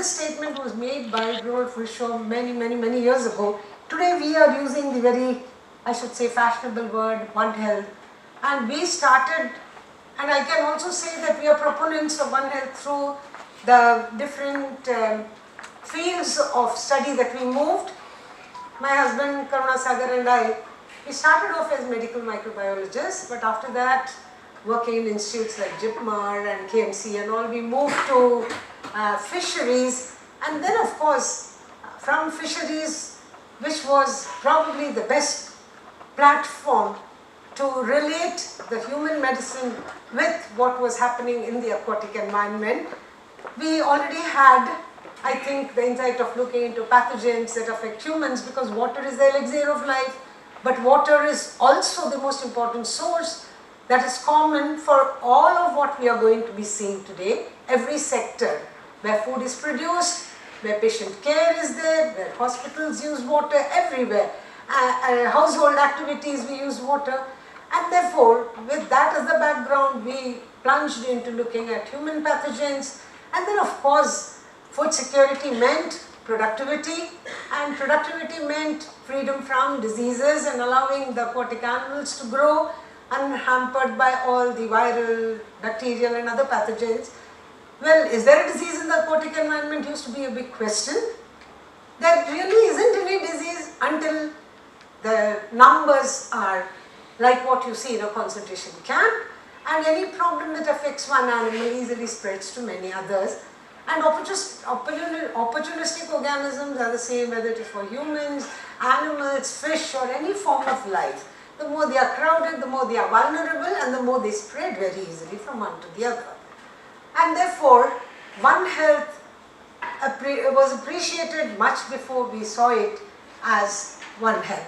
this statement was made by Ronald Fisher many years ago. Today we are using the very, I should say, fashionable word, One Health. And we started, and I can also say that we are proponents of One Health through the different fields of study that we moved. My husband Karunasagar and I, we started off as medical microbiologists, but after that, working in institutes like JIPMAR and KMC and all, we moved to fisheries, and then of course from fisheries, which was probably the best platform to relate the human medicine with what was happening in the aquatic environment. We already had, I think, the insight of looking into pathogens that affect humans, because water is the elixir of life, but water is also the most important source that is common for all of what we are going to be seeing today. Every sector where food is produced, where patient care is there, where hospitals use water, everywhere. Household activities we use water, and therefore with that as the background we plunged into looking at human pathogens. And then of course food security meant productivity, and productivity meant freedom from diseases and allowing the aquatic animals to grow unhampered by all the viral, bacterial and other pathogens. Well, is there a disease in the aquatic environment used to be a big question. There really isn't any disease until the numbers are like what you see in a concentration camp, and any problem that affects one animal easily spreads to many others. And opportunistic organisms are the same, whether it is for humans, animals, fish or any form of life. The more they are crowded, the more they are vulnerable, and the more they spread very easily from one to the other. And therefore, One Health was appreciated much before we saw it as One Health.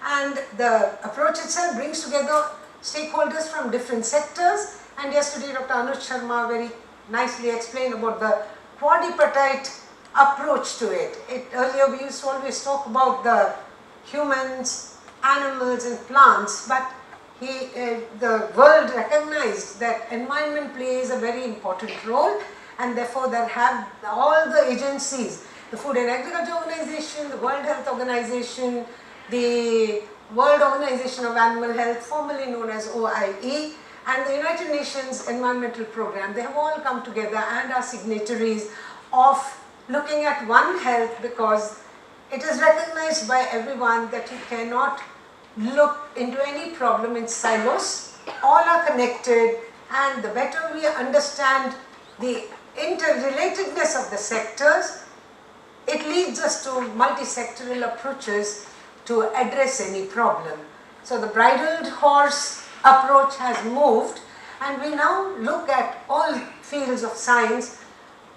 And the approach itself brings together stakeholders from different sectors. And yesterday Dr. Anuj Sharma very nicely explained about the quadripartite approach to it. Earlier we used to always talk about the humans, animals and plants, but the world recognized that environment plays a very important role, and therefore there have all the agencies, the Food and Agriculture Organization, the World Health Organization, the World Organization of Animal Health, formerly known as OIE, and the United Nations Environmental Programme. They have all come together and are signatories of looking at One Health, because it is recognized by everyone that you cannot look into any problem in silos. All are connected, and the better we understand the interrelatedness of the sectors, it leads us to multi-sectoral approaches to address any problem. So the bridled horse approach has moved, and we now look at all fields of science,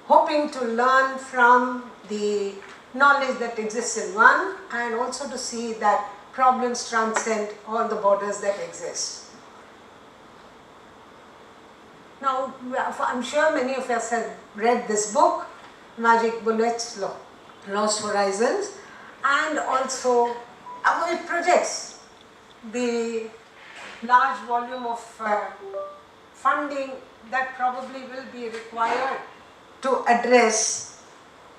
hoping to learn from the knowledge that exists in one, and also to see that problems transcend all the borders that exist. Now, I'm sure many of us have read this book, Magic Bullets, Lost Horizons, and also it projects the large volume of funding that probably will be required to address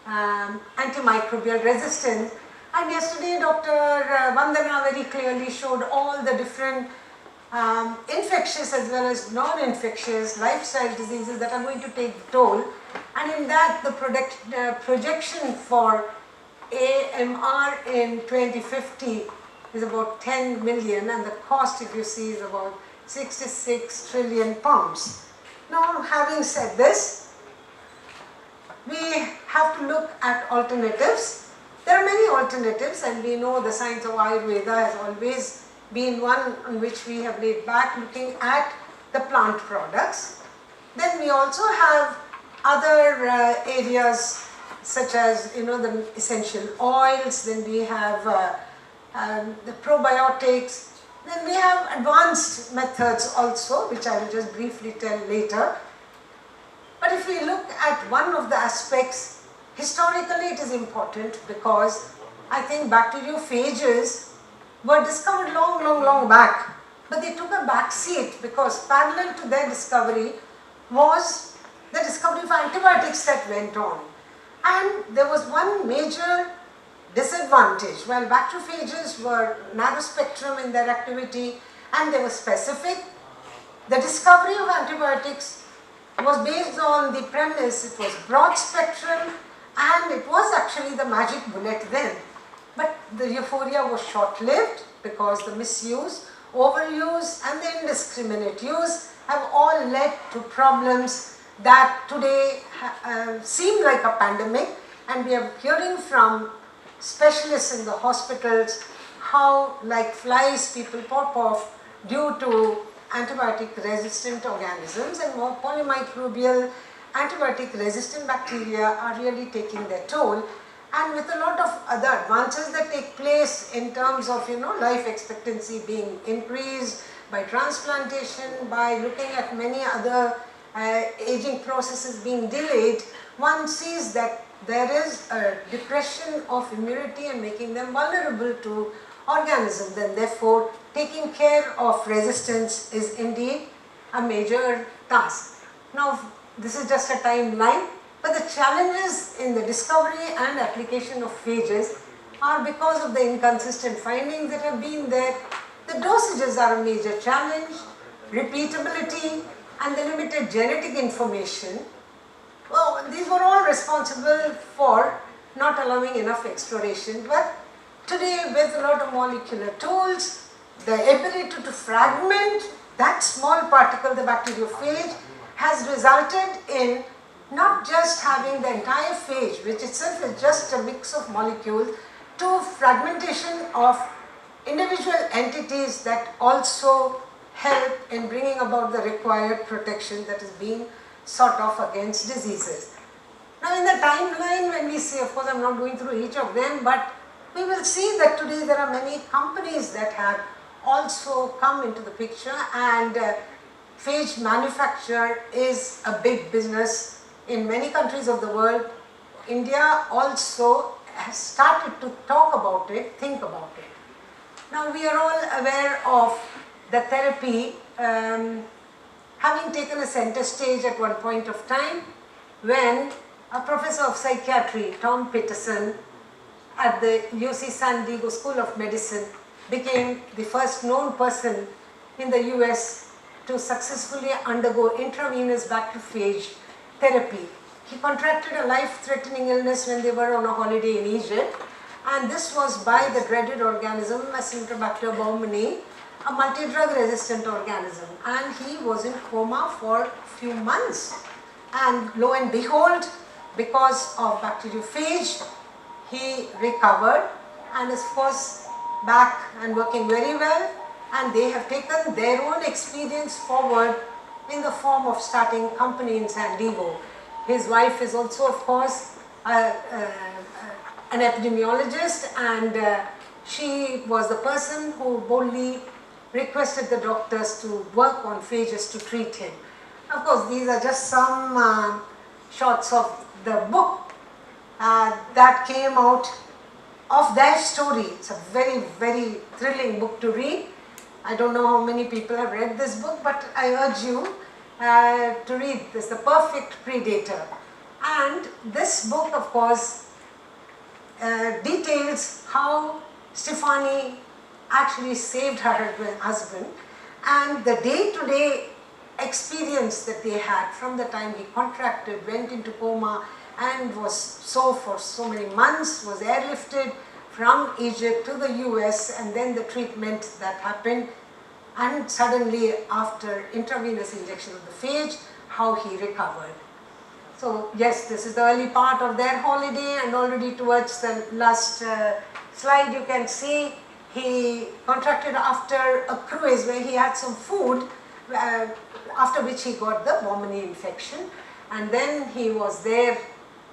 antimicrobial resistance. And yesterday Dr. Vandana very clearly showed all the different infectious as well as non-infectious lifestyle diseases that are going to take the toll. And in that the projection for AMR in 2050 is about 10 million, and the cost, if you see, is about 66 trillion pounds. Now, having said this, we have to look at alternatives. There are many alternatives, and we know the science of Ayurveda has always been one on which we have laid back looking at the plant products. Then we also have other areas such as, the essential oils. Then we have the probiotics. Then we have advanced methods also, which I will just briefly tell later. But if we look at one of the aspects, historically it is important, because I think bacteriophages were discovered long back, but they took a back seat because parallel to their discovery was the discovery of antibiotics that went on. And there was one major disadvantage. While bacteriophages were narrow spectrum in their activity and they were specific, the discovery of antibiotics was based on the premise it was broad spectrum and it was actually the magic bullet then. But the euphoria was short-lived because the misuse, overuse and the indiscriminate use have all led to problems that today seem like a pandemic, and we are hearing from specialists in the hospitals how like flies people pop off due to antibiotic resistant organisms, and more polymicrobial antibiotic resistant bacteria are really taking their toll, and with a lot of other advances that take place in terms of life expectancy being increased by transplantation, by looking at many other aging processes being delayed, one sees that there is a depression of immunity and making them vulnerable to organisms, and therefore taking care of resistance is indeed a major task. Now this is just a timeline, but the challenges in the discovery and application of phages are because of the inconsistent findings that have been there. The dosages are a major challenge, repeatability and the limited genetic information. Well, these were all responsible for not allowing enough exploration, but today with a lot of molecular tools, the ability to fragment that small particle, the bacteriophage, has resulted in not just having the entire phage, which itself is just a mix of molecules, to fragmentation of individual entities that also help in bringing about the required protection that is being sought of against diseases. Now in the timeline, when we say, of course I am not going through each of them, but we will see that today there are many companies that have also come into the picture, and phage manufacture is a big business in many countries of the world. India also has started to talk about it, think about it. Now we are all aware of the therapy having taken a center stage at one point of time when a professor of psychiatry, Tom Peterson, at the UC San Diego School of Medicine became the first known person in the US to successfully undergo intravenous bacteriophage therapy. He contracted a life-threatening illness when they were on a holiday in Egypt, and this was by the dreaded organism Acinetobacter baumannii, a multi-drug resistant organism, and he was in coma for a few months, and lo and behold, because of bacteriophage, he recovered and is of course back and working very well, and they have taken their own experience forward in the form of starting a company in San Diego. His wife is also of course an epidemiologist, and she was the person who boldly requested the doctors to work on phages to treat him. Of course, these are just some shots of the book that came out of their story. It's a very, very thrilling book to read. I don't know how many people have read this book, but I urge you to read this, The Perfect Predator. And this book, of course, details how Stefani actually saved her husband, and the day-to-day experience that they had from the time he contracted, went into coma and was so for so many months, was airlifted from Egypt to the US, and then the treatment that happened, and suddenly after intravenous injection of the phage, how he recovered. So yes, this is the early part of their holiday, and already towards the last slide you can see he contracted after a cruise where he had some food, after which he got the baumannii infection, and then he was there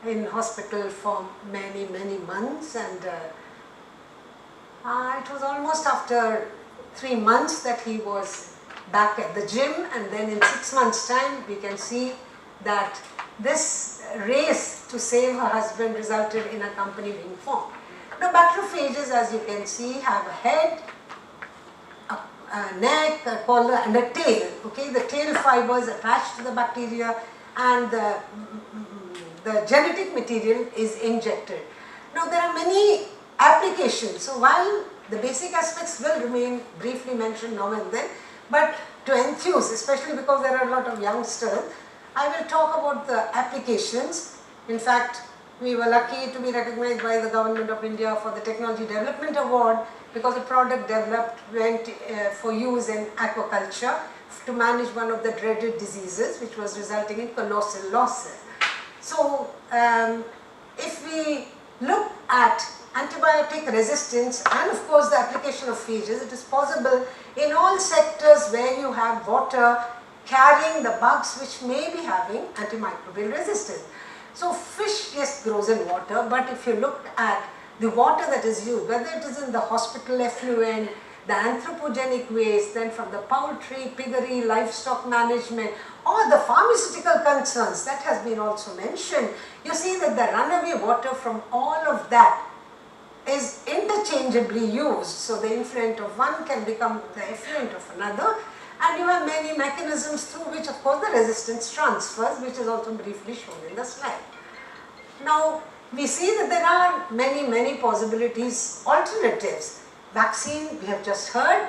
in hospital for many, many months, and it was almost after 3 months that he was back at the gym, and then in 6 months' time we can see that this race to save her husband resulted in a company being formed. Now bacteriophages, as you can see, have a head, a neck, a collar and a tail. Okay, the tail fibers attached to the bacteria, and the the genetic material is injected. Now there are many applications, so while the basic aspects will remain briefly mentioned now and then, but to enthuse, especially because there are a lot of youngsters, I will talk about the applications. In fact, we were lucky to be recognized by the Government of India for the Technology Development Award because the product developed went for use in aquaculture to manage one of the dreaded diseases which was resulting in colossal losses. So, if we look at antibiotic resistance and of course the application of phages, it is possible in all sectors where you have water carrying the bugs which may be having antimicrobial resistance. So fish, yes, grows in water, but if you look at the water that is used, whether it is in the hospital effluent, the anthropogenic waste, then from the poultry, piggery, livestock management, or the pharmaceutical concerns that has been also mentioned, you see that the runaway water from all of that is interchangeably used. So the influent of one can become the effluent of another, and you have many mechanisms through which of course the resistance transfers, which is also briefly shown in the slide. Now we see that there are many possibilities, alternatives. Vaccine we have just heard,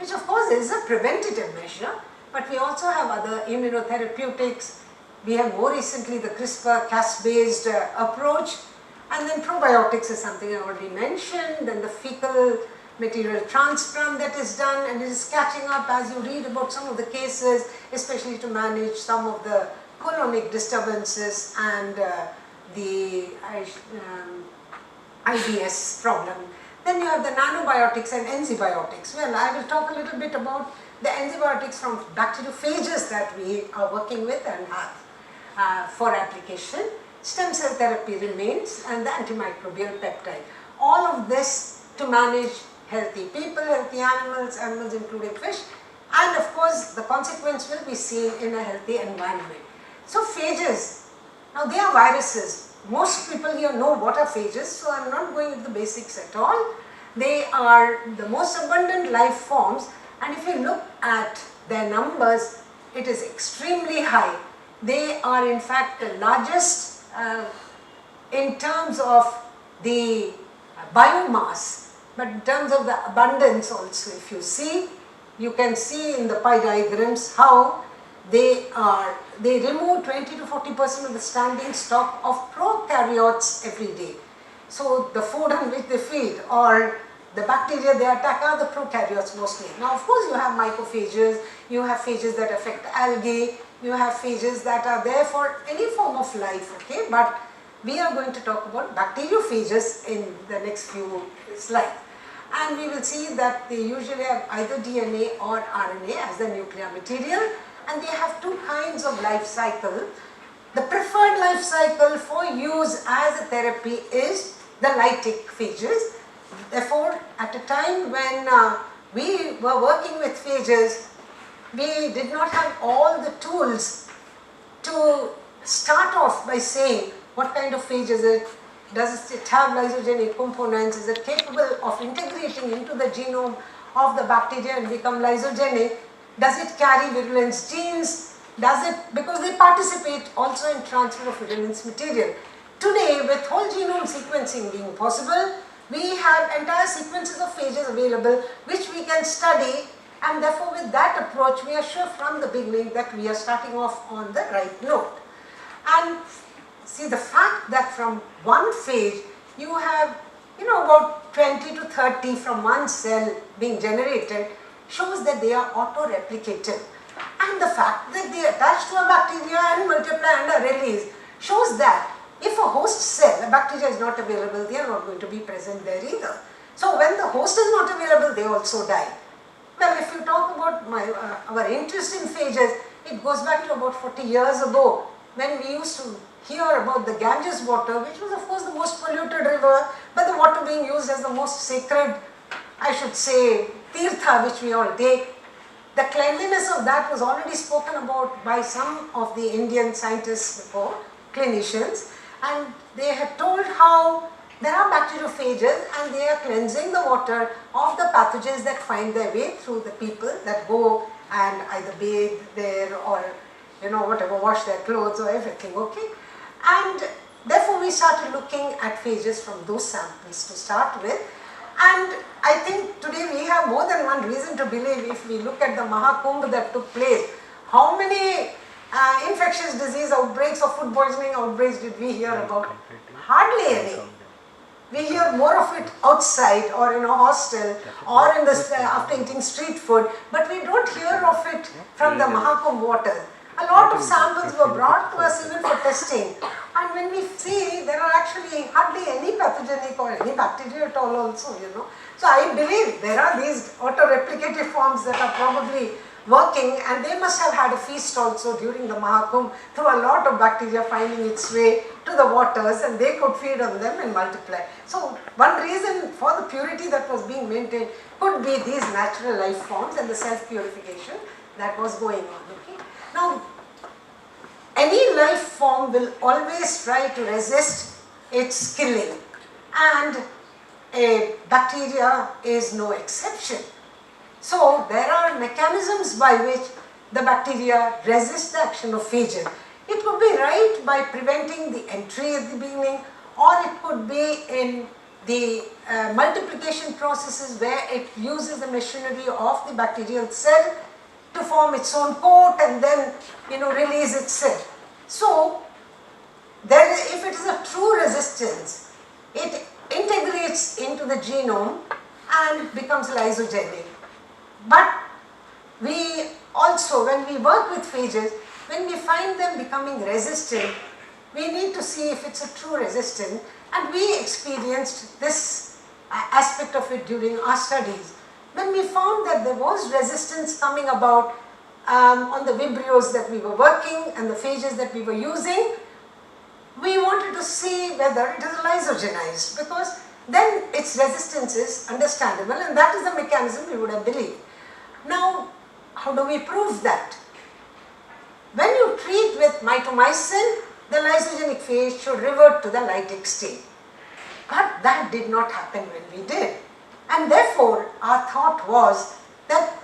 which of course is a preventative measure, but we also have other immunotherapeutics. We have more recently the CRISPR-Cas based approach, and then probiotics is something I already mentioned, then the fecal material transplant that is done, and it is catching up as you read about some of the cases, especially to manage some of the colonic disturbances and the IBS problem. Then you have the nanobiotics and enzybiotics. Well, I will talk a little bit about the enzybiotics from bacteriophages that we are working with and have for application. Stem cell therapy remains, and the antimicrobial peptide. All of this to manage healthy people, healthy animals, animals including fish, and of course the consequence will be seen in a healthy environment. So phages, now they are viruses. Most people here know what are phages, so I am not going into the basics at all. They are the most abundant life forms, and if you look at their numbers, it is extremely high. They are in fact the largest in terms of the biomass, but in terms of the abundance also. If you see, you can see in the pie diagrams how they remove 20 to 40% of the standing stock of prokaryotes every day. So the food on which they feed or the bacteria they attack are the prokaryotes mostly. Now of course you have macrophages, you have phages that affect algae, you have phages that are there for any form of life, okay, but we are going to talk about bacteriophages in the next few slides. And we will see that they usually have either DNA or RNA as the nuclear material, and they have two kinds of life cycle. The preferred life cycle for use as a therapy is the lytic phages. Therefore, at a time when we were working with phages, we did not have all the tools to start off by saying what kind of phage is it, does it have lysogenic components, is it capable of integrating into the genome of the bacteria and become lysogenic, does it carry virulence genes, does it, because they participate also in transfer of virulence material. Today, with whole genome sequencing being possible, we have entire sequences of phages available which we can study, and therefore with that approach we are sure from the beginning that we are starting off on the right note. And see, the fact that from one phage you have about 20 to 30 from one cell being generated shows that they are auto-replicative, and the fact that they attach to a bacteria and multiply and are released shows that if a host cell, a bacteria is not available, they are not going to be present there either. So when the host is not available, they also die. Well, if you talk about our interest in phages, it goes back to about 40 years ago when we used to hear about the Ganges water, which was of course the most polluted river, but the water being used as the most sacred, I should say, tirtha which we all take. The cleanliness of that was already spoken about by some of the Indian scientists before, clinicians, and they had told how there are bacteriophages and they are cleansing the water of the pathogens that find their way through the people that go and either bathe there or whatever, wash their clothes or everything, okay. And therefore we started looking at phages from those samples to start with. And I think today we have more than one reason to believe, if we look at the Mahakumbh that took place, how many infectious disease outbreaks or food poisoning outbreaks did we hear about? Hardly any. We hear more of it outside or in a hostel or in the, after eating street food, but we don't hear of it from the Mahakumbh water. A lot of samples were brought to us even for testing, and when we see, there are actually hardly any pathogenic or any bacteria at all also, you know. So I believe there are these auto-replicative forms that are probably working, and they must have had a feast also during the Mahakumbh through a lot of bacteria finding its way to the waters, and they could feed on them and multiply. So one reason for the purity that was being maintained could be these natural life forms and the self-purification that was going on. Okay? Now, any life form will always try to resist its killing, and a bacteria is no exception. So there are mechanisms by which the bacteria resist the action of phages. It could be right by preventing the entry at the beginning, or it could be in the multiplication processes where it uses the machinery of the bacterial cell to form its own coat and then, you know, release itself. So there, if it is a true resistance, it integrates into the genome and becomes lysogenic. But we also, when we work with phages, when we find them becoming resistant, we need to see if it's a true resistance, and we experienced this aspect of it during our studies. When we found that there was resistance coming about on the vibrios that we were working and the phages that we were using, we wanted to see whether it is lysogenized, because then its resistance is understandable, and that is the mechanism we would have believed. Now, how do we prove that? When you treat with mitomycin, the lysogenic phase should revert to the lytic state. But that did not happen when we did. And therefore, our thought was that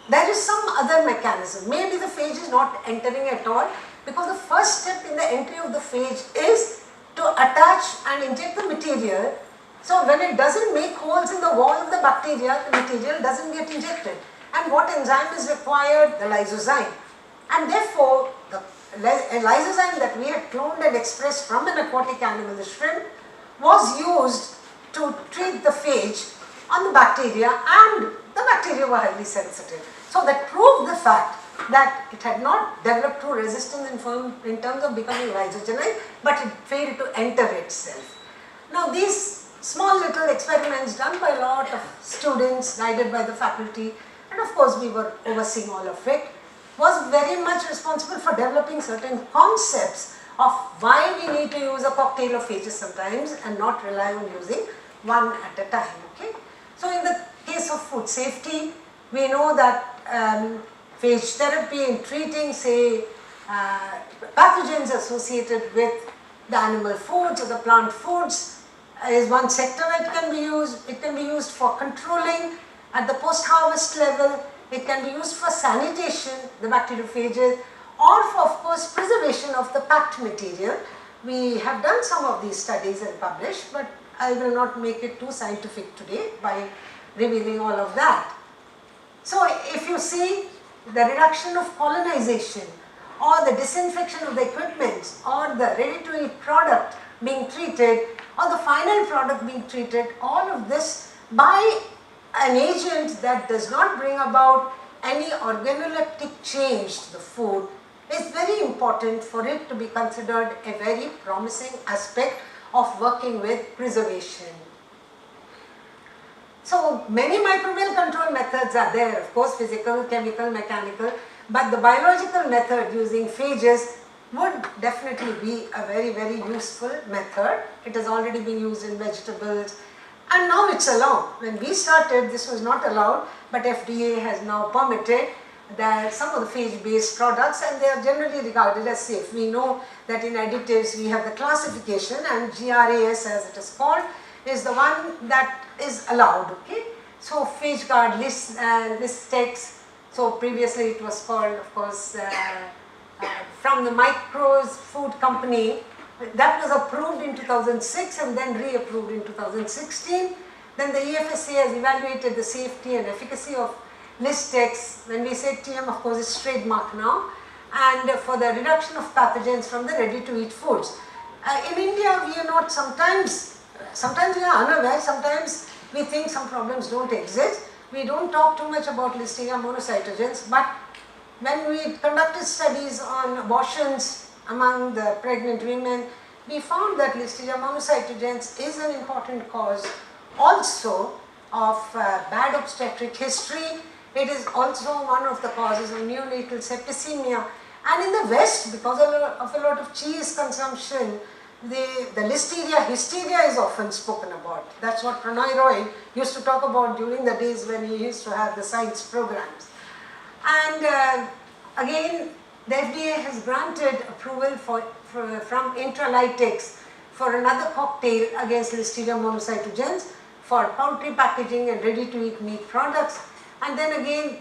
there is some other mechanism. Maybe the phage is not entering at all, because the first step in the entry of the phage is to attach and inject the material. So when it doesn't make holes in the wall of the bacteria, the material doesn't get injected. And what enzyme is required? The lysozyme. And therefore, the lysozyme that we had cloned and expressed from an aquatic animal, the shrimp, was used to treat the phage on the bacteria, and the bacteria were highly sensitive. So that proved the fact that it had not developed true resistance in terms of becoming lysogenized, but it failed to enter itself. Now these small little experiments done by a lot of students, guided by the faculty, and of course we were overseeing all of it, was very much responsible for developing certain concepts of why we need to use a cocktail of phages sometimes and not rely on using one at a time. Okay? So in the case of food safety, we know that phage therapy in treating, say, pathogens associated with the animal foods or the plant foods is one sector where it can be used. It can be used for controlling at the post-harvest level. It can be used for sanitation, the bacteriophages, or for, of course, preservation of the packed material. We have done some of these studies and published, but I will not make it too scientific today by revealing all of that. So if you see the reduction of colonization, or the disinfection of the equipment, or the ready-to-eat product being treated, or the final product being treated, all of this by an agent that does not bring about any organoleptic change to the food, is very important for it to be considered a very promising aspect of working with preservation. So many microbial control methods are there, of course, physical, chemical, mechanical, but the biological method using phages would definitely be a very, very useful method. It has already been used in vegetables, and now it's allowed. When we started, this was not allowed, but FDA has now permitted that some of the phage-based products, and they are generally regarded as safe. We know that in additives we have the classification, and GRAS, as it is called, is the one that is allowed. Okay, so phage guard lists text. So previously it was called, of course, from the Micros Food Company, That was approved in 2006 and then reapproved in 2016. Then the EFSA has evaluated the safety and efficacy of Listex. When we say TM, of course, it's trademark now, and for the reduction of pathogens from the ready-to-eat foods. In India, we are not sometimes we are unaware, sometimes we think some problems don't exist. We don't talk too much about Listeria monocytogenes, but when we conducted studies on abortions among the pregnant women, we found that Listeria monocytogenes is an important cause also of bad obstetric history. It is also one of the causes of neonatal septicemia. And in the West, because of a lot of cheese consumption, the Listeria hysteria is often spoken about. That's what Pranay Roy used to talk about during the days when he used to have the science programs. And again, the FDA has granted approval from Intralytics for another cocktail against Listeria monocytogenes for poultry packaging and ready-to-eat meat products. And then again,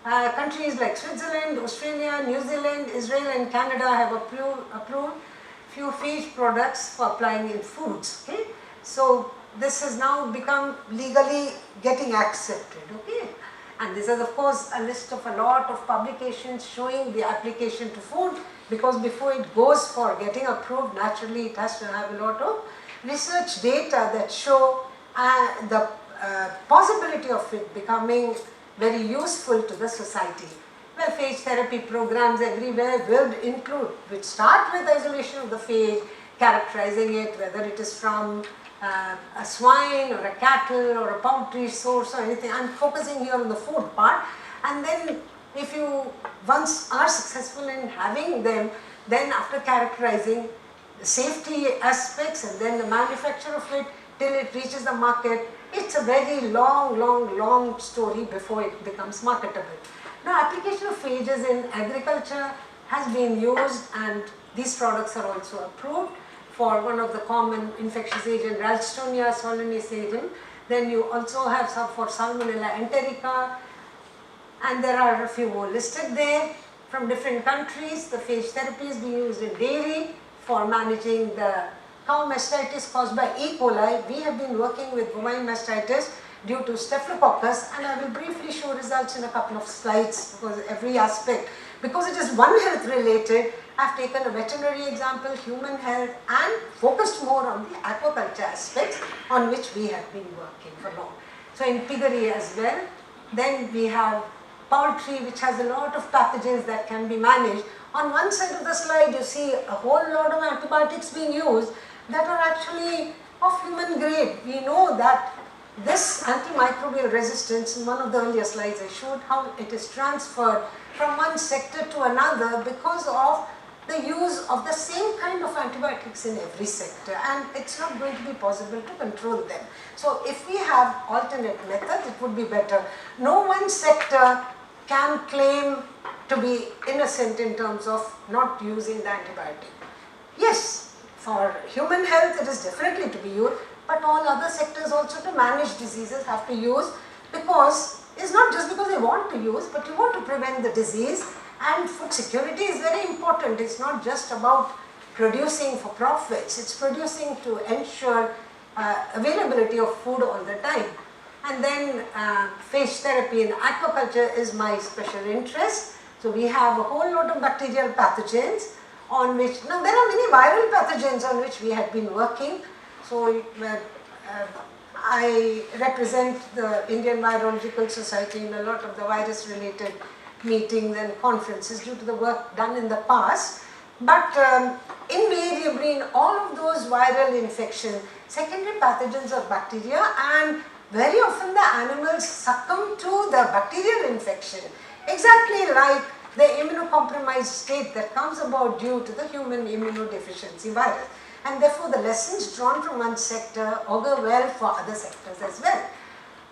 countries like Switzerland, Australia, New Zealand, Israel and Canada have approved few Phage products for applying in foods. Okay? So this has now become legally getting accepted. Okay? And this is of course a list of a lot of publications showing the application to food, because before it goes for getting approved, naturally it has to have a lot of research data that show the possibility of it becoming very useful to the society. Well, phage therapy programs everywhere will include, which start with isolation of the phage, characterizing it, whether it is from a swine or a cattle or a poultry source or anything. I am focusing here on the food part, and then if you once are successful in having them, then after characterizing the safety aspects and then the manufacture of it till it reaches the market, it's a very long story before it becomes marketable. Now, application of phages in agriculture has been used, and these products are also approved for one of the common infectious agent, Ralstonia solenis agent. Then you also have some for Salmonella enterica, and there are a few more listed there from different countries. The phage therapy is being used in dairy for managing the cow mastitis caused by E. coli. We have been working with bovine mastitis due to Staphylococcus, and I will briefly show results in a couple of slides, because every aspect, because it is One Health related, I have taken a veterinary example, human health, and focused more on the aquaculture aspects on which we have been working for long. So in piggery as well, then we have poultry, which has a lot of pathogens that can be managed. On one side of the slide you see a whole lot of antibiotics being used that are actually of human grade. We know that this antimicrobial resistance, in one of the earlier slides I showed how it is transferred from one sector to another because of the use of the same kind of antibiotics in every sector, and it's not going to be possible to control them. So if we have alternate methods, it would be better. No one sector can claim to be innocent in terms of not using the antibiotic. Yes, for human health it is definitely to be used, but all other sectors also to manage diseases have to use, because it's not just because they want to use, but you want to prevent the disease. And food security is very important. It's not just about producing for profits, it's producing to ensure availability of food all the time. And then phage therapy in aquaculture is my special interest. So we have a whole lot of bacterial pathogens on which, now there are many viral pathogens on which we have been working. So I represent the Indian Virological Society in a lot of the virus related meetings and conferences due to the work done in the past. But invariably in all of those viral infections, secondary pathogens are bacteria, and very often the animals succumb to the bacterial infection, exactly like the immunocompromised state that comes about due to the human immunodeficiency virus. And therefore the lessons drawn from one sector augur well for other sectors as well.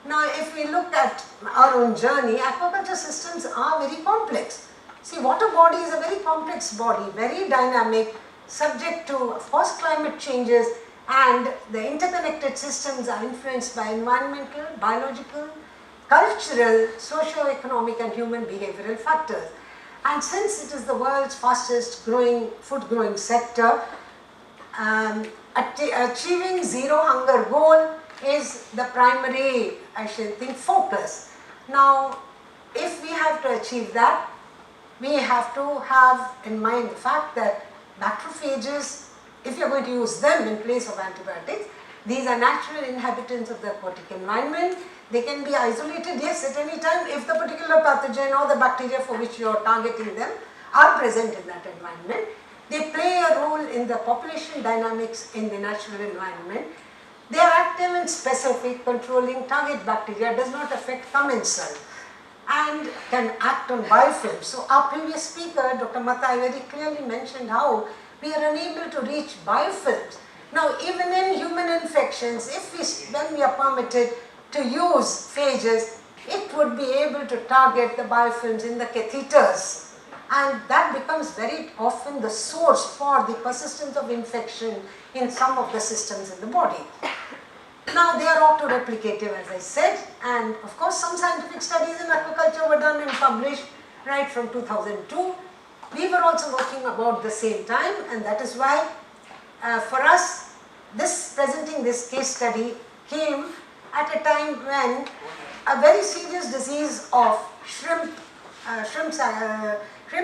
Now if we look at our own journey, aquaculture systems are very complex. See, water body is a very complex body, very dynamic, subject to of course climate changes, and the interconnected systems are influenced by environmental, biological, cultural, socio-economic and human behavioral factors. And since it is the world's fastest growing food growing sector, achieving zero hunger goal is the primary, I should think, focus. Now, if we have to achieve that, we have to have in mind the fact that macrophages, if you are going to use them in place of antibiotics, these are natural inhabitants of the aquatic environment. They can be isolated, yes, at any time if the particular pathogen or the bacteria for which you are targeting them are present in that environment. They play a role in the population dynamics in the natural environment. They are active and specific, controlling target bacteria, does not affect commensal, and can act on biofilms. So our previous speaker, Dr. Mathai, very clearly mentioned how we are unable to reach biofilms. Now, even in human infections, when we are permitted to use phages, it would be able to target the biofilms in the catheters, and that becomes very often the source for the persistence of infection in some of the systems in the body. Now, they are auto-replicative, as I said, and of course some scientific studies in aquaculture were done and published right from 2002. We were also working about the same time, and that is why for us presenting this case study came at a time when a very serious disease of shrimp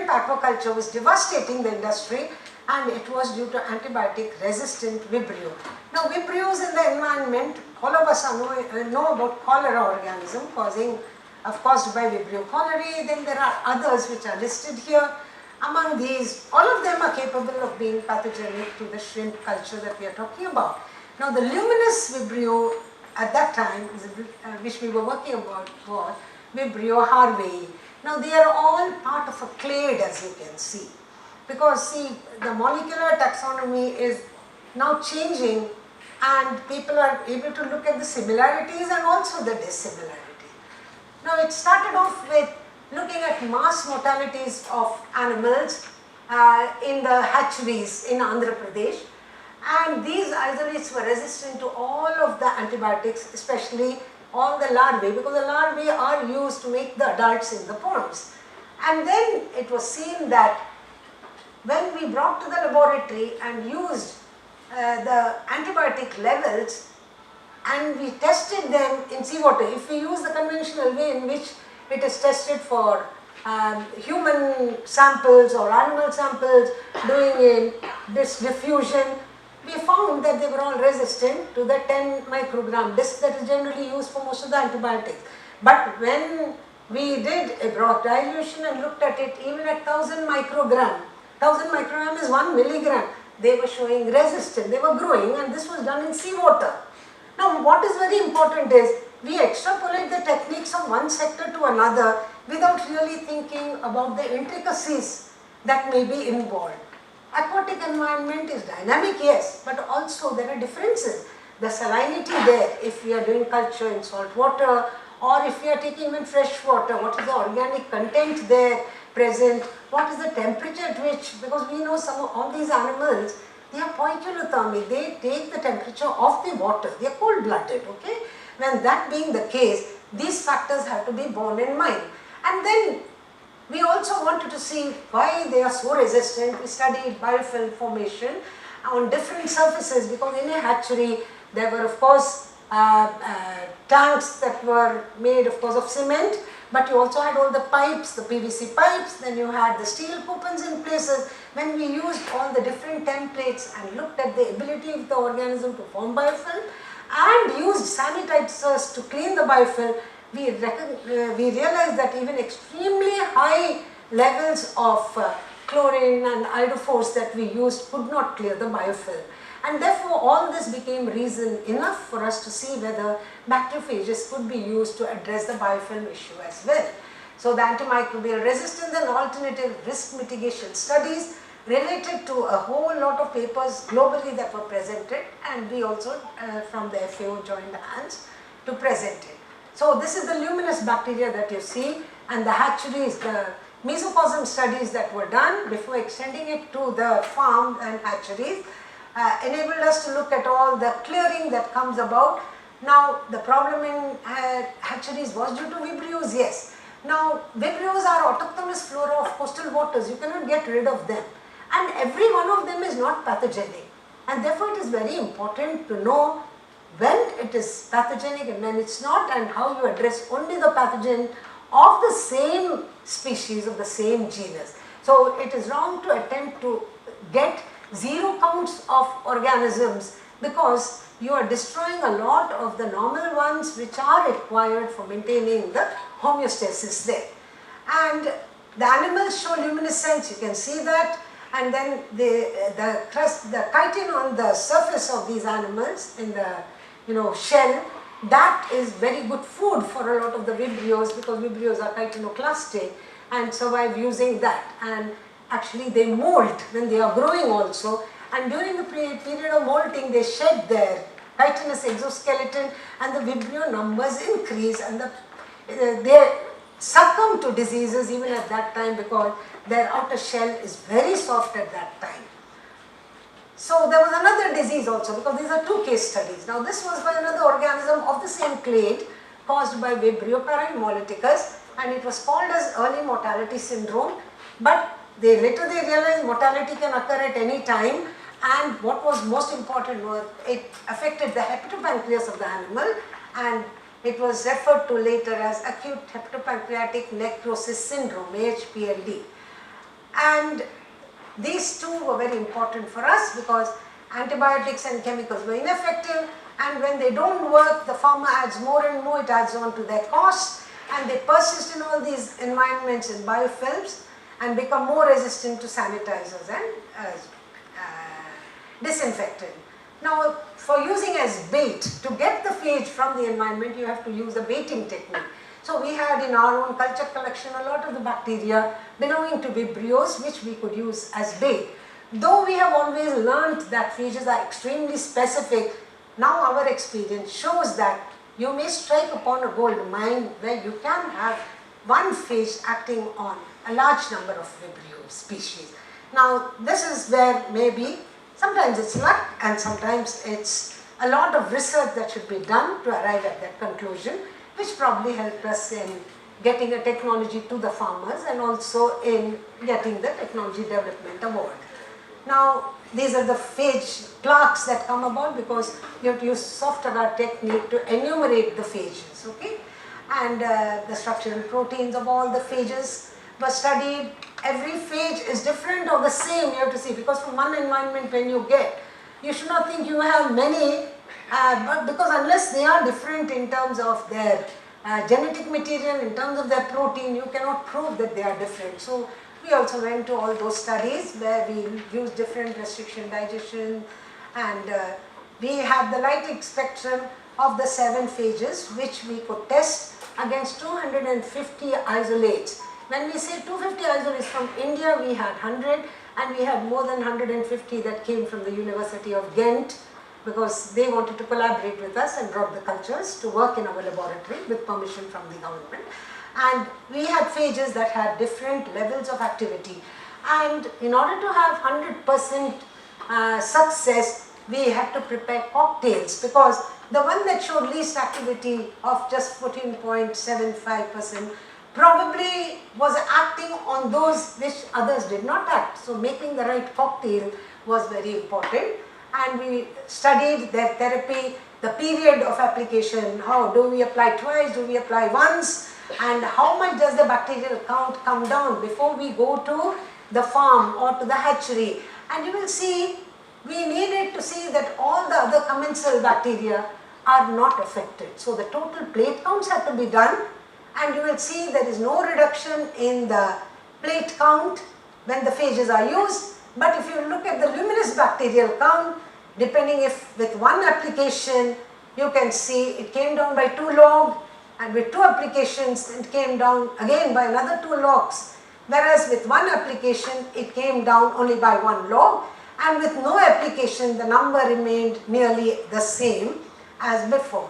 aquaculture was devastating the industry, and it was due to antibiotic resistant Vibrio. Now, Vibrios in the environment, all of us know about cholera organism caused by Vibrio cholerae. Then there are others which are listed here. Among these, all of them are capable of being pathogenic to the shrimp culture that we are talking about. Now, the luminous Vibrio at that time, which we were working about, was Vibrio harvey. Now, they are all part of a clade, as you can see, because see, the molecular taxonomy is now changing, and people are able to look at the similarities and also the dissimilarities. Now, it started off with looking at mass mortalities of animals in the hatcheries in Andhra Pradesh, and these isolates were resistant to all of the antibiotics, especially all the larvae, because the larvae are used to make the adults in the ponds. And then it was seen that when we brought to the laboratory and used the antibiotic levels and we tested them in seawater, if we use the conventional way in which it is tested for human samples or animal samples, doing in this diffusion, we found that they were all resistant to the 10 microgram disc that is generally used for most of the antibiotics. But when we did a broth dilution and looked at it even at 1000 microgram, 1000 microgram is 1 milligram, they were showing resistance, they were growing, and this was done in seawater. Now, what is very important is we extrapolate the techniques of one sector to another without really thinking about the intricacies that may be involved. Aquatic environment is dynamic, yes, but also there are differences. The salinity there, if we are doing culture in salt water, or if we are taking even fresh water, what is the organic content there present, what is the temperature at which, because we know some of all these animals, they are poikilothermic, they take the temperature of the water, they are cold-blooded, okay. When that being the case, these factors have to be borne in mind. And then we also wanted to see why they are so resistant. We studied biofilm formation on different surfaces, because in a hatchery there were of course tanks that were made of course of cement, but you also had all the pipes, the PVC pipes, then you had the steel coupons in places. When we used all the different templates and looked at the ability of the organism to form biofilm and used sanitizers to clean the biofilm, we realized that even extremely high levels of chlorine and iodophores that we used could not clear the biofilm. And therefore, all this became reason enough for us to see whether macrophages could be used to address the biofilm issue as well. So, the antimicrobial resistance and alternative risk mitigation studies related to a whole lot of papers globally that were presented, and we also from the FAO joined hands to present it. So, this is the luminous bacteria that you see, and the hatcheries, the mesopausium studies that were done before extending it to the farm and hatcheries enabled us to look at all the clearing that comes about. Now, the problem in hatcheries was due to Vibrios, yes. Now, Vibrios are autochthonous flora of coastal waters, you cannot get rid of them, and every one of them is not pathogenic. and therefore it is very important to know when it is pathogenic and when it's not, and how you address only the pathogen of the same species, of the same genus. So it is wrong to attempt to get zero counts of organisms, because you are destroying a lot of the normal ones which are required for maintaining the homeostasis there. And the animals show luminescence, you can see that, and then the chitin on the surface of these animals in the shell, that is very good food for a lot of the vibrios, because vibrios are chitinoclastic and survive using that, and actually they molt when they are growing also, and during the period of molting they shed their chitinous exoskeleton and the vibrio numbers increase, and they succumb to diseases even at that time because their outer shell is very soft at that time. So there was another disease also, because these are two case studies. Now this was by another organism of the same clade caused by Vibrio parimolyticus, and it was called as early mortality syndrome, but later they realized mortality can occur at any time, and what was most important was it affected the hepatopancreas of the animal, and it was referred to later as acute hepatopancreatic necrosis syndrome, AHPLD. And these two were very important for us because antibiotics and chemicals were ineffective, and when they don't work, the farmer adds more and more, it adds on to their costs, and they persist in all these environments in biofilms and become more resistant to sanitizers and disinfectant. Now, for using as bait, to get the phage from the environment, you have to use a baiting technique. So we had in our own culture collection a lot of the bacteria belonging to vibrios which we could use as bait. Though we have always learned that phages are extremely specific, now our experience shows that you may strike upon a gold mine where you can have one phage acting on a large number of vibrio species. Now this is where maybe sometimes it's luck and sometimes it's a lot of research that should be done to arrive at that conclusion, which probably helped us in getting a technology to the farmers and also in getting the technology development award. Now these are the phage plaques that come about because you have to use soft agar technique to enumerate the phages, okay? And the structural proteins of all the phages were studied. Every phage is different or the same, you have to see, because from one environment when you get, you should not think you have many, but because unless they are different in terms of their genetic material, in terms of their protein, you cannot prove that they are different. So we also went to all those studies where we used different restriction digestion, and we had the light spectrum of the 7 phages which we could test against 250 isolates. When we say 250 isolates from India, we had 100, and we had more than 150 that came from the University of Ghent, because they wanted to collaborate with us and brought the cultures to work in our laboratory with permission from the government. And we had phages that had different levels of activity, and in order to have 100% success, we had to prepare cocktails, because the one that showed least activity of just 14.75% probably was acting on those which others did not act. So making the right cocktail was very important, and we studied their therapy, the period of application, how do we apply twice, do we apply once, and how much does the bacterial count come down before we go to the farm or to the hatchery. And you will see we needed to see that all the other commensal bacteria are not affected. So the total plate counts had to be done, and you will see there is no reduction in the plate count when the phages are used. But if you look at the luminous bacterial count, depending if with one application you can see it came down by 2 log, and with 2 applications it came down again by another 2 logs, whereas with one application it came down only by 1 log, and with no application the number remained nearly the same as before.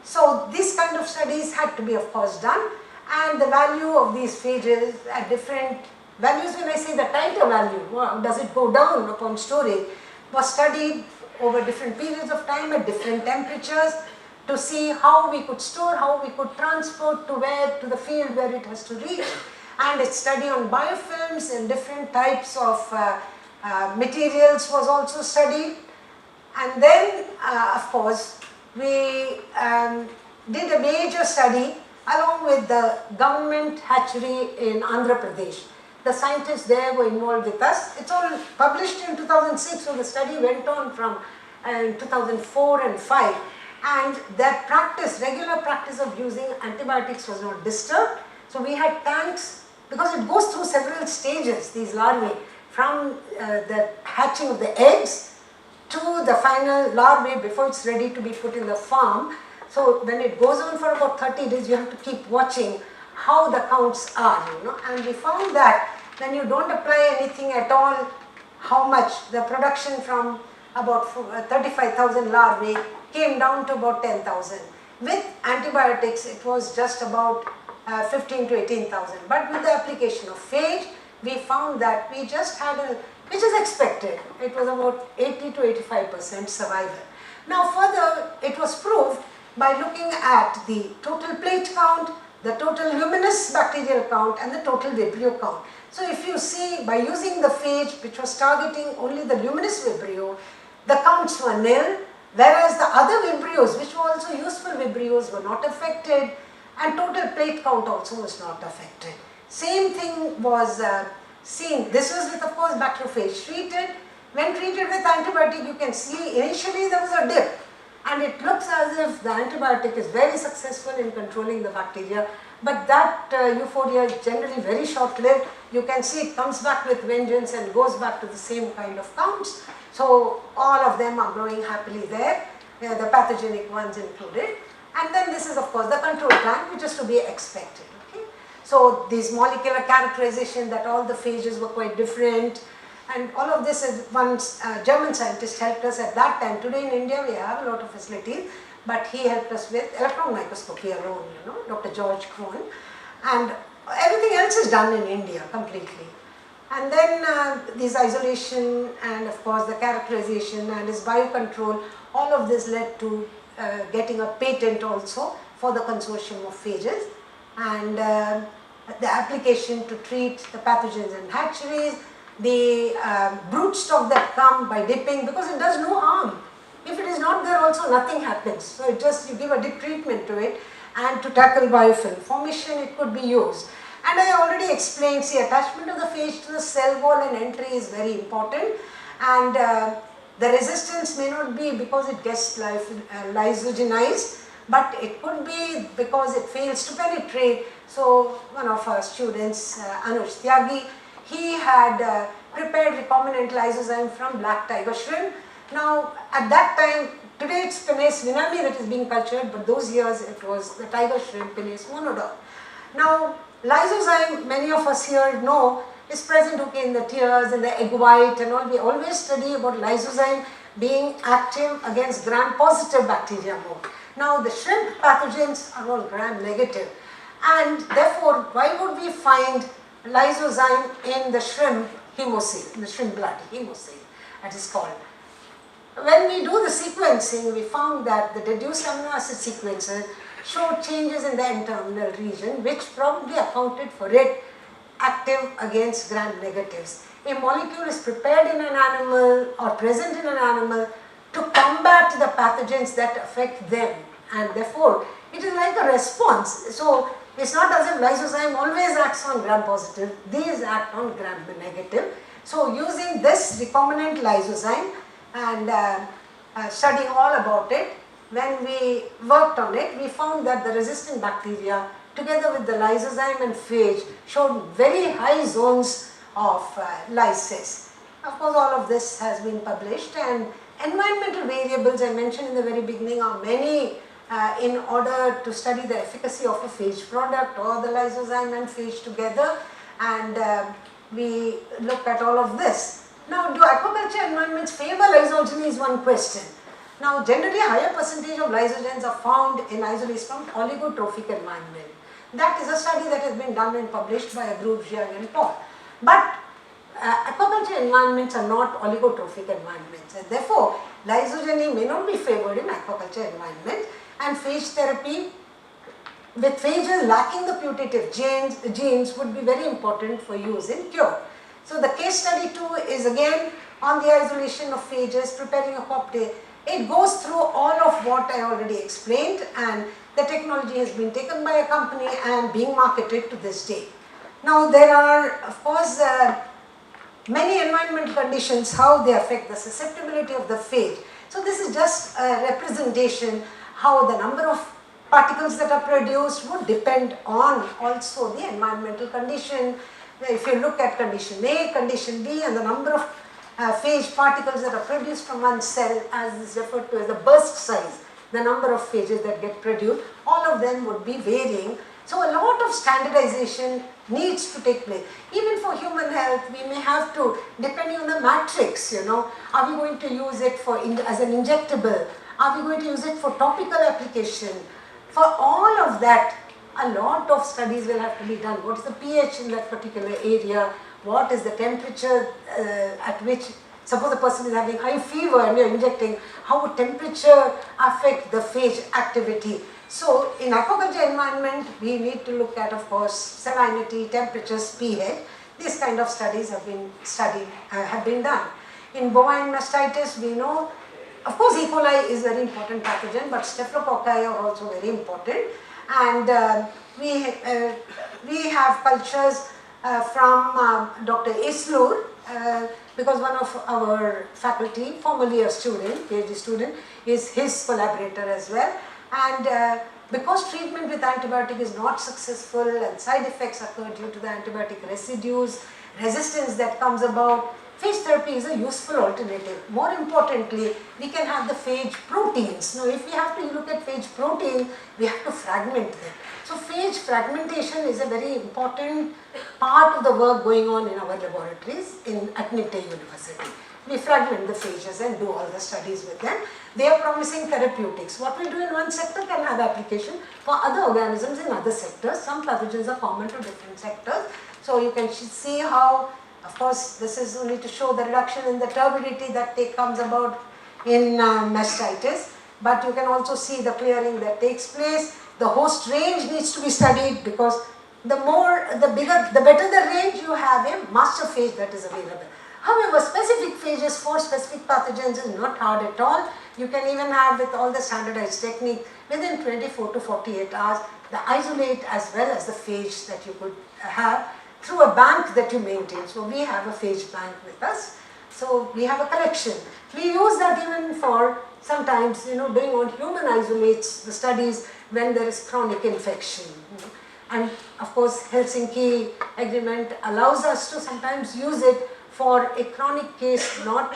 So these kind of studies had to be of course done, and the value of these phages at different values, when I say the titer value, does it go down upon storage, was studied over different periods of time at different temperatures to see how we could store, how we could transport to the field where it has to reach. And its study on biofilms and different types of materials was also studied. And then of course we did a major study along with the government hatchery in Andhra Pradesh. The scientists there were involved with us. It's all published in 2006, so the study went on from 2004 and 5, and that practice, regular practice of using antibiotics was not disturbed. So we had tanks, because it goes through several stages, these larvae, from the hatching of the eggs to the final larvae before it's ready to be put in the farm. So when it goes on for about 30 days, you have to keep watching how the counts are, and we found that when you don't apply anything at all, how much the production from about 35,000 larvae came down to about 10,000. With antibiotics, it was just about 15 to 18,000. But with the application of phage, we found that we just had which is expected, it was about 80 to 85% survival. Now further, it was proved by looking at the total plate count, the total luminous bacterial count and the total Vibrio count. So if you see, by using the phage, which was targeting only the luminous Vibrio, the counts were nil, whereas the other Vibrios, which were also useful Vibrios, were not affected, and total plate count also was not affected. Same thing was seen. This was with, of course, bacteriophage treated. When treated with antibiotic, you can see initially there was a dip, and it looks as if the antibiotic is very successful in controlling the bacteria, but that euphoria is generally very short-lived. You can see it comes back with vengeance and goes back to the same kind of counts. So all of them are growing happily there, the pathogenic ones included. And then this is, of course, the control tank, which is to be expected. Okay? So these molecular characterization that all the phages were quite different, and all of this is one German scientist helped us at that time. Today in India we have a lot of facilities, but he helped us with electron microscopy alone, Dr. George Krohn, and everything else is done in India completely. And then this isolation and of course the characterization and his biocontrol, all of this led to getting a patent also for the consortium of phages, and the application to treat the pathogens in hatcheries, the brood stock that come by dipping, because it does no harm. If it is not there also, nothing happens. So it just, you give a dip treatment to it, and to tackle biofilm formation it could be used. And I already explained, see, attachment of the phage to the cell wall and entry is very important, and the resistance may not be because it gets lysogenized, but it could be because it fails to penetrate. So one of our students, Anuj Tyagi, he had prepared recombinant lysozyme from black tiger shrimp. Now at that time, today it's Pinus vinami that is being cultured, but those years it was the tiger shrimp, Pinus monodon. Now lysozyme, many of us here know, is present in the tears, in the egg white and all. We always study about lysozyme being active against gram-positive bacteria more. Now the shrimp pathogens are all gram-negative, and therefore why would we find lysozyme in the shrimp hemocyte, in the shrimp blood hemocyte that is called? When we do the sequencing, we found that the deduced amino acid sequences showed changes in the N-terminal region, which probably accounted for it active against gram-negatives. A molecule is prepared in an animal or present in an animal to combat the pathogens that affect them, and therefore it is like a response. So it's not as if lysozyme always acts on gram-positive, these act on gram-negative. So using this recombinant lysozyme and studying all about it, when we worked on it, we found that the resistant bacteria together with the lysozyme and phage showed very high zones of lysis. Of course, all of this has been published, and environmental variables I mentioned in the very beginning are many in order to study the efficacy of a phage product or the lysozyme and phage together, and we look at all of this. Now, do aquaculture environments favor lysogeny is one question. Now, generally higher percentage of lysogens are found in isolation from oligotrophic environment. That is a study that has been done and published by a group, Jiang and Paul. But aquaculture environments are not oligotrophic environments, and therefore lysogeny may not be favored in aquaculture environments, and phage therapy with phages lacking the putative genes would be very important for use in cure. So the case study 2 is again on the isolation of phages, preparing a It goes through all of what I already explained, and the technology has been taken by a company and being marketed to this day. Now there are of course many environmental conditions, how they affect the susceptibility of the phage. So this is just a representation how the number of particles that are produced would depend on also the environmental condition. If you look at condition A, condition B, and the number of phage particles that are produced from one cell, as is referred to as the burst size, the number of phages that get produced, all of them would be varying. So a lot of standardization needs to take place. Even for human health, we may have to, depending on the matrix, are we going to use it for as an injectable? Are we going to use it for topical application? For all of that, a lot of studies will have to be done. What is the pH in that particular area? What is the temperature at which, suppose the person is having high fever and you are injecting, how would temperature affect the phage activity? So in aquaculture environment, we need to look at, of course, salinity, temperatures, pH. These kind of studies have been done. In bovine mastitis, we know, of course, E. coli is very important pathogen, but staphylococci are also very important. And we have cultures from Dr. Islur, because one of our faculty, formerly a student, PhD student, is his collaborator as well. And because treatment with antibiotic is not successful and side effects occur due to the antibiotic residues, resistance that comes about, phage therapy is a useful alternative. More importantly, we can have the phage proteins. Now, if we have to look at phage protein, we have to fragment them. So, phage fragmentation is a very important part of the work going on in our laboratories at NITE University. We fragment the phages and do all the studies with them. They are promising therapeutics. What we do in one sector can have application for other organisms in other sectors. Some pathogens are common to different sectors. So you can see how, of course, this is only to show the reduction in the turbidity that comes about in mastitis. But you can also see the clearing that takes place. The host range needs to be studied, because the better the range you have, a master phage that is available. However, specific phages for specific pathogens is not hard at all. You can even have, with all the standardized technique, within 24 to 48 hours, the isolate as well as the phage that you could have through a bank that you maintain. So we have a phage bank with us. So we have a collection. We use that even for sometimes, doing on human isolates, the studies when there is chronic infection. And of course, Helsinki Agreement allows us to sometimes use it for a chronic case not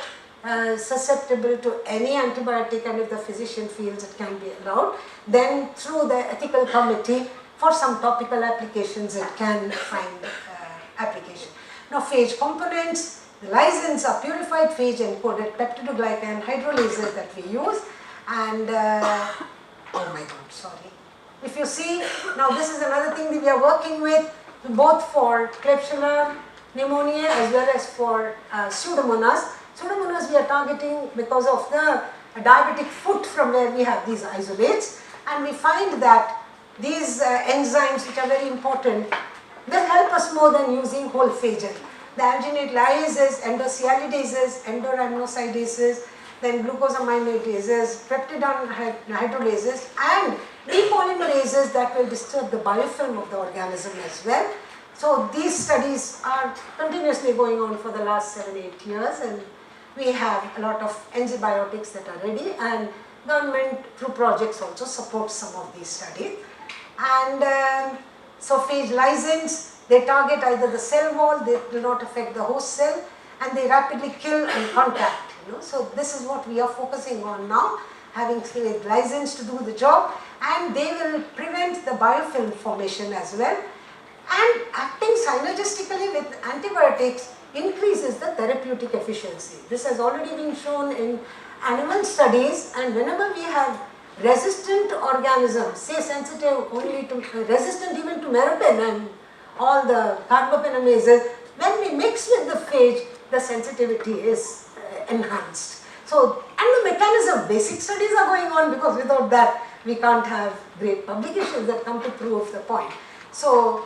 susceptible to any antibiotic, and if the physician feels it can be allowed, then through the ethical committee for some topical applications it can find application. Now, phage components, the lysins are purified phage encoded peptidoglycan hydrolases that we use, and oh my god, sorry. If you see, now this is another thing that we are working with, both for Klebsiella pneumonia as well as for Pseudomonas. Pseudomonas we are targeting because of the diabetic foot from where we have these isolates, and we find that these enzymes, which are very important, will help us more than using whole phages. The alginate lyases, endosialidases, endoramnosidases, then glucosaminadases, peptidone hydrolases, and depolymerases that will disturb the biofilm of the organism as well. So these studies are continuously going on for the last 7-8 years, and we have a lot of antibiotics that are ready, and government through projects also supports some of these studies. And so phage lysins, they target either the cell wall, they do not affect the host cell, and they rapidly kill on contact. So this is what we are focusing on now, having phage lysins to do the job, and they will prevent the biofilm formation as well. And acting synergistically with antibiotics increases the therapeutic efficiency. This has already been shown in animal studies, and whenever we have resistant organisms, say sensitive only to, resistant even to meropen and all the carbamazepines, when we mix with the phage, the sensitivity is enhanced. So, and the mechanism, basic studies are going on, because without that we can't have great publications that come to prove the point. So,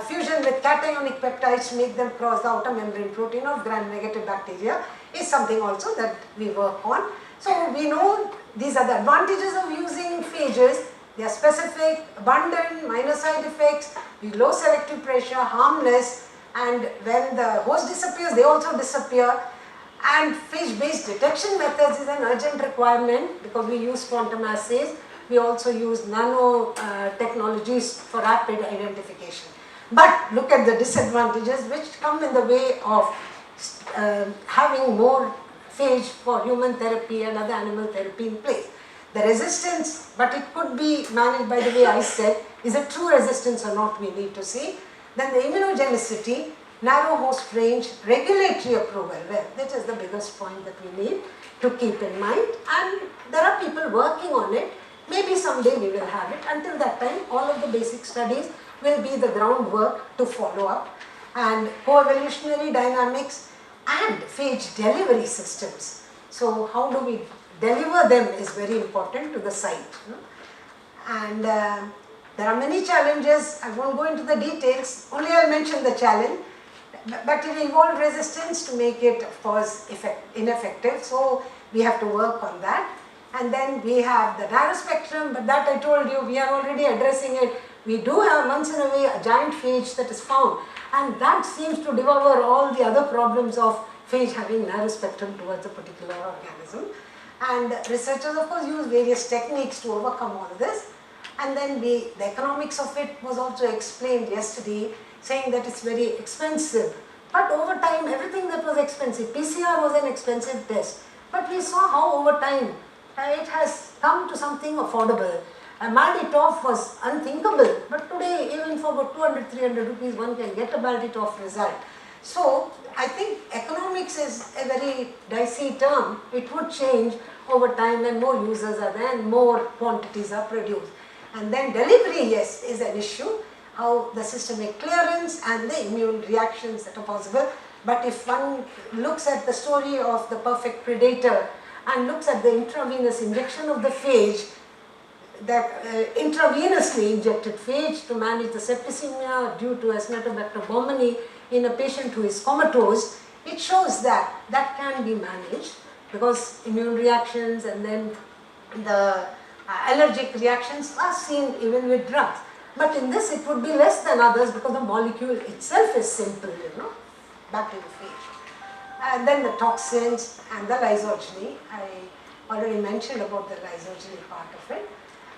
fusion with cationic peptides to make them cross the outer membrane protein of gram-negative bacteria is something also that we work on. So we know these are the advantages of using phages. They are specific, abundant, minor side effects, with low selective pressure, harmless, and when the host disappears, they also disappear. And phage-based detection methods is an urgent requirement because we use quantum assays. We also use nano technologies for rapid identification. But look at the disadvantages which come in the way of having more phage for human therapy and other animal therapy in place. The resistance, but it could be managed by the way I said, is it true resistance or not, we need to see. Then the immunogenicity, narrow host range, regulatory approval, well, that is the biggest point that we need to keep in mind, and there are people working on it. Maybe someday we will have it. Until that time, all of the basic studies will be the groundwork to follow up, and co-evolutionary dynamics and phage delivery systems. So how do we deliver them is very important to the site. And there are many challenges. I won't go into the details, only I'll mention the challenge. But it involved resistance to make it, of course, ineffective. So we have to work on that. And then we have the narrow spectrum, but that I told you, we are already addressing it. We do have once in a way a giant phage that is found, and that seems to devour all the other problems of phage having narrow spectrum towards a particular organism. And researchers, of course, use various techniques to overcome all of this. And then the economics of it was also explained yesterday, saying that it's very expensive. But over time, everything that was expensive, PCR was an expensive test. But we saw how over time it has come to something affordable. Malditoff was unthinkable, but today even for about 200-300 rupees one can get a Malditoff result. So I think economics is a very dicey term. It would change over time when more users are there and more quantities are produced. And then delivery, yes, is an issue, how the systemic clearance and the immune reactions that are possible. But if one looks at the story of the perfect predator and looks at the intravenous injection of the phage, that intravenously injected phage to manage the septicemia due to Acinetobacter baumannii in a patient who is comatose, it shows that that can be managed because immune reactions and then the allergic reactions are seen even with drugs. But in this it would be less than others because the molecule itself is simple, back to the phage. And then the toxins and the lysogeny, I already mentioned about the lysogeny part of it.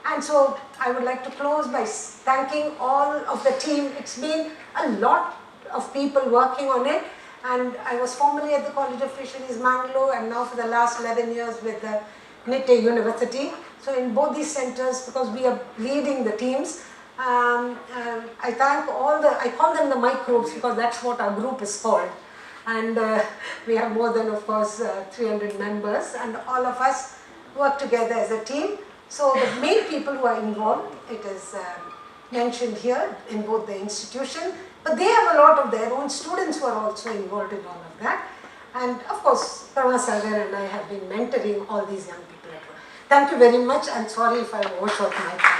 And so I would like to close by thanking all of the team. It's been a lot of people working on it, and I was formerly at the College of Fisheries, Mangalore, and now for the last 11 years with the NITE University. So in both these centers, because we are leading the teams, I thank all the, I call them the microbes because that's what our group is called. And we have more than, of course, 300 members, and all of us work together as a team. So the main people who are involved, it is mentioned here in both the institution, but they have a lot of their own students who are also involved in all of that. And of course, Karunasagar and I have been mentoring all these young people at work. Thank you very much, and sorry if I overshot my time.